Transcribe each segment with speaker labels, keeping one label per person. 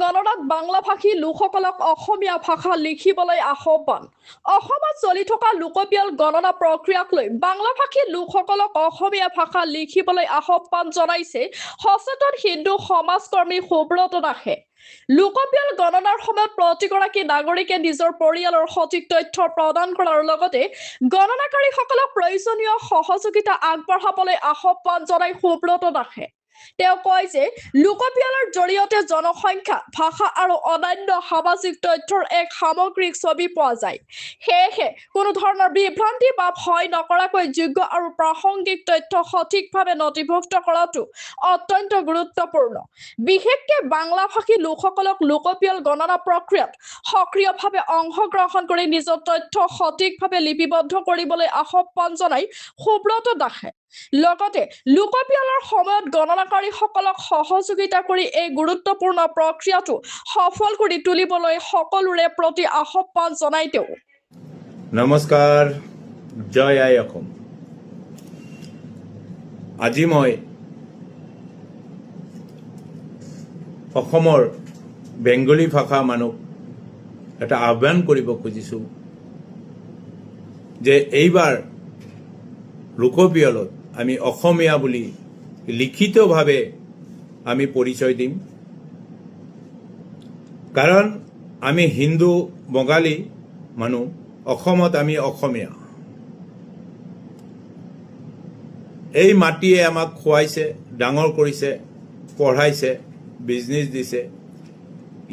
Speaker 1: গণনাত বাংলাভাষী লোকসকলক অসমীয়া ভাষা লিখিবলৈ আহ্বান। অসমত চলি থকা লোকপিয়ল গণনা প্ৰক্ৰিয়াক লৈ বাংলাভাষী লোকসকলক অসমীয়া ভাষা লিখিবলৈ আহ্বান জনাইছে সচেতন হিন্দু সমাজকৰ্মী সুব্ৰত দাসে। লোকপিয়ল গণনাৰ সময়ত প্ৰতিগৰাকী নাগৰিকে নিজৰ পৰিয়ালৰ সঠিক তথ্য প্ৰদান কৰাৰ লগতে গণনাকাৰীসকলক প্ৰয়োজনীয় সহযোগিতা আগবঢ়াবলৈ আহ্বান জনাই সুব্ৰত দাসে। তেওঁ কয় যে লোকপিয়লৰ জৰিয়তে জনসংখ্যা, ভাষা আৰু অন্যান্য সামাজিক তথ্যৰ এক সামগ্ৰিক ছবি পোৱা যায়। সেয়েহে কোনো ধৰণৰ বিভ্ৰান্তি বা ভয় নকৰাকৈ যোগ্য আৰু প্ৰাসংগিক তথ্য সঠিকভাৱে নথিভুক্ত কৰাটো অত্যন্ত গুৰুত্বপূৰ্ণ। বিশেষকৈ বাংলাভাষী লোকসকলক লোকপিয়ল গণনা প্ৰক্ৰিয়াত সক্ৰিয়ভাৱে অংশগ্ৰহণ কৰি নিজৰ তথ্য সঠিকভাৱে লিপিবদ্ধ কৰিবলৈ আহ্বান জনাই সুব্ৰত দাসে। লগতে লোকপিয়লৰ সময়ত গণনাকাৰীসকলক সহযোগিতা কৰি এই গুৰুত্বপূৰ্ণ প্ৰক্ৰিয়াটো সফল কৰি তুলিবলৈ সকলোৰে প্ৰতি আহ্বান জনাই তেওঁ।
Speaker 2: নমস্কাৰ, জয় আই অসম। আজি মই অসমৰ বেংগলী ভাষা মানুহ এটা আহ্বান কৰিব খুজিছোঁ যে এইবাৰ লোকপিয়লত আমি অসমীয়া বুলি লিখিতভাৱে আমি পৰিচয় দিম। কাৰণ আমি হিন্দু বঙালী মানুহ, অসমত আমি অসমীয়া। এই মাটিয়ে আমাক খুৱাইছে, ডাঙৰ কৰিছে, পঢ়াইছে, বিজনেছ দিছে।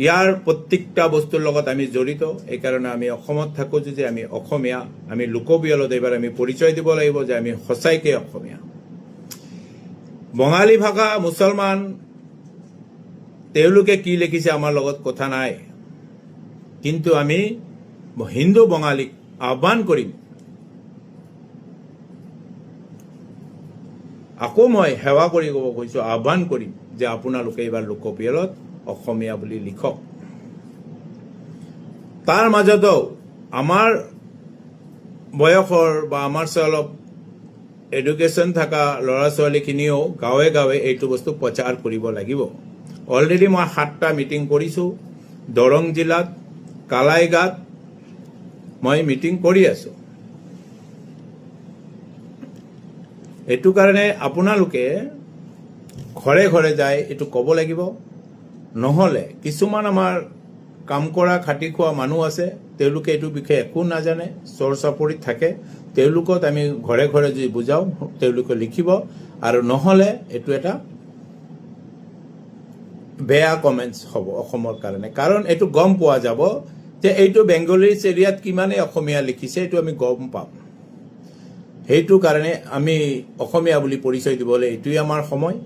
Speaker 2: ইয়াৰ প্ৰত্যেকটা বস্তুৰ লগত আমি জড়িত। এইকাৰণে আমি অসমত থাকোঁ যে আমি অসমীয়া। আমি লোকপিয়লত এইবাৰ আমি পৰিচয় দিব লাগিব যে আমি সঁচাইকৈ অসমীয়া। বঙালী ভাষা, মুছলমান, তেওঁলোকে কি লিখিছে আমাৰ লগত কথা নাই, কিন্তু আমি হিন্দু বঙালীক আহ্বান কৰিম, আকৌ মই সেৱা কৰি ক'ব কৈছোঁ, আহ্বান কৰিম যে আপোনালোকে এইবাৰ লোকপিয়লত অসমীয়া বুলি লিখক। তাৰ মাজতো আমাৰ বয়সৰ বা আমাৰ অলপ এডুকেশ্যন থকা ল'ৰা ছোৱালীখিনিও গাঁৱে গাঁৱে এইটো বস্তু প্ৰচাৰ কৰিব লাগিব। অলৰেডি মই 7টা মিটিং কৰিছোঁ। দৰং জিলাত, কালাইগাঁৱত মই মিটিং কৰি আছোঁ। এইটো কাৰণে আপোনালোকে ঘৰে ঘৰে যায় এইটো ক'ব লাগিব। নহ'লে কিছুমান আমাৰ কাম কৰা, খাটি খোৱা মানুহ আছে, তেওঁলোকে এইটো বিষয়ে একো নাজানে, চৰ চাপৰিত থাকে। তেওঁলোকত আমি ঘৰে ঘৰে যদি বুজাওঁ, তেওঁলোকে লিখিব। আৰু নহ'লে এইটো এটা বেয়া কমেণ্টছ হ'ব অসমৰ কাৰণে। কাৰণ এইটো গম পোৱা যাব যে এইটো বেংগলীজ এৰিয়াত কিমানে অসমীয়া লিখিছে, এইটো আমি গম পাম। সেইটো কাৰণে আমি অসমীয়া বুলি পৰিচয় দিবলৈ এইটোৱেই আমাৰ সময়।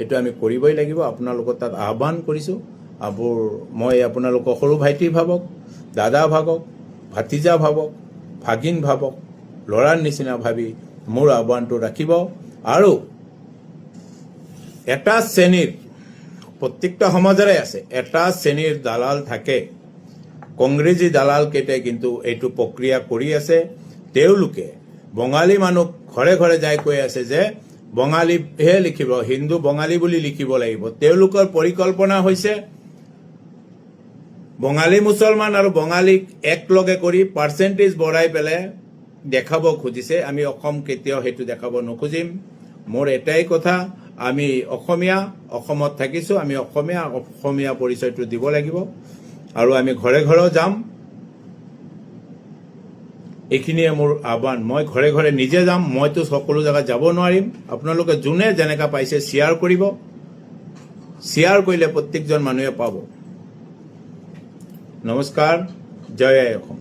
Speaker 2: এইটো আমি কৰিবই লাগিব। আপোনালোকৰ তাত আহ্বান কৰিছোঁ। মই আপোনালোকক সৰু ভাইটি ভাবক, দাদা ভাবক, ভাতিজা ভাবক, ভাগিন ভাবক, ল'ৰাৰ নিচিনা ভাবি মোৰ আহ্বানটো ৰাখিব। আৰু এটা শ্ৰেণীৰ, প্ৰত্যেকটা সমাজৰে আছে, এটা শ্ৰেণীৰ দালাল থাকে। কংগ্ৰেছী দালাল কেইটাই কিন্তু এইটো প্ৰক্ৰিয়া কৰি আছে। তেওঁলোকে বঙালী মানুহ ঘৰে ঘৰে যাই কৈ আছে যে বঙালীহে লিখিব, হিন্দু বঙালী বুলি লিখিব লাগিব। তেওঁলোকৰ পৰিকল্পনা হৈছে বঙালী মুছলমান আৰু বঙালীক একলগে কৰি পাৰ্চেণ্টেজ বঢ়াই পেলাই দেখাব খুজিছে। আমি অসম কেতিয়াও সেইটো দেখাব নোখোজিম। মোৰ এটাই কথা, আমি অসমীয়া, অসমত থাকিছোঁ, আমি অসমীয়া পৰিচয়টো দিব লাগিব। আৰু আমি ঘৰে ঘৰেও যাম। এইখিনিয়ে মোৰ আহ্বান। মই ঘৰে ঘৰে নিজে যাম। মইতো সকলো জেগাত যাব নোৱাৰিম। আপোনালোকে যোনে যেনেকৈ পাইছে শ্বেয়াৰ কৰিব। শ্বেয়াৰ কৰিলে প্ৰত্যেকজন মানুহে পাব। নমস্কাৰ, জয় আই অসম।